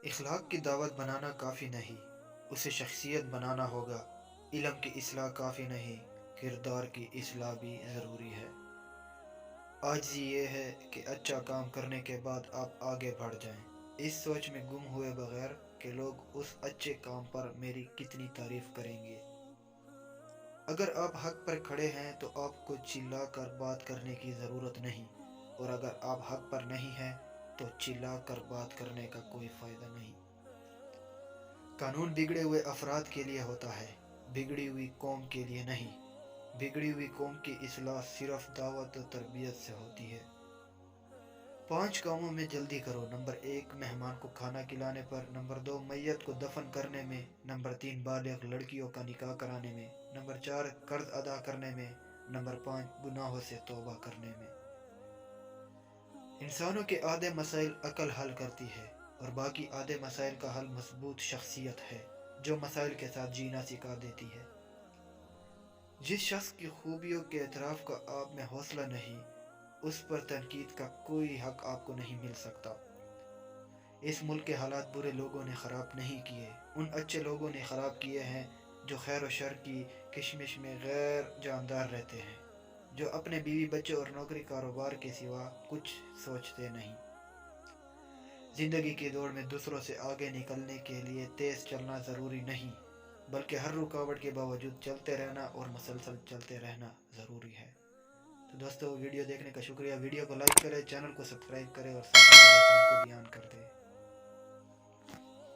اخلاق کی دعوت بنانا کافی نہیں، اسے شخصیت بنانا ہوگا۔ علم کی اصلاح کافی نہیں، کردار کی اصلاح بھی ضروری ہے۔ عاجزی یہ ہے کہ اچھا کام کرنے کے بعد آپ آگے بڑھ جائیں، اس سوچ میں گم ہوئے بغیر کہ لوگ اس اچھے کام پر میری کتنی تعریف کریں گے۔ اگر آپ حق پر کھڑے ہیں تو آپ کو چلا کر بات کرنے کی ضرورت نہیں، اور اگر آپ حق پر نہیں ہیں تو چلا کر بات کرنے کا کوئی فائدہ نہیں۔ قانون بگڑے ہوئے افراد کے لیے ہوتا ہے، بگڑی ہوئی قوم کے لیے نہیں۔ بگڑی ہوئی قوم کی اصلاح صرف دعوت و تربیت سے ہوتی ہے۔ 5 کاموں میں جلدی کرو۔ نمبر 1 مہمان کو کھانا کھلانے پر، نمبر 2 میت کو دفن کرنے میں، نمبر 3 بالغ لڑکیوں کا نکاح کرانے میں، نمبر 4 قرض ادا کرنے میں، نمبر 5 گناہوں سے توبہ کرنے میں۔ انسانوں کے آدھے مسائل عقل حل کرتی ہے، اور باقی آدھے مسائل کا حل مضبوط شخصیت ہے، جو مسائل کے ساتھ جینا سکھا دیتی ہے۔ جس شخص کی خوبیوں کے اعتراف کا آپ میں حوصلہ نہیں، اس پر تنقید کا کوئی حق آپ کو نہیں مل سکتا۔ اس ملک کے حالات برے لوگوں نے خراب نہیں کیے، ان اچھے لوگوں نے خراب کیے ہیں جو خیر و شر کی کشمکش میں غیر جاندار رہتے ہیں، جو اپنے بیوی بچے اور نوکری کاروبار کے سوا کچھ سوچتے نہیں۔ زندگی کی دوڑ میں دوسروں سے آگے نکلنے کے لیے تیز چلنا ضروری نہیں، بلکہ ہر رکاوٹ کے باوجود چلتے رہنا اور مسلسل چلتے رہنا ضروری ہے۔ تو دوستو، ویڈیو دیکھنے کا شکریہ۔ ویڈیو کو لائک کریں، چینل کو سبسکرائب کریں اور ساتھ بیل آئیکن کو بھی آن کر دیں۔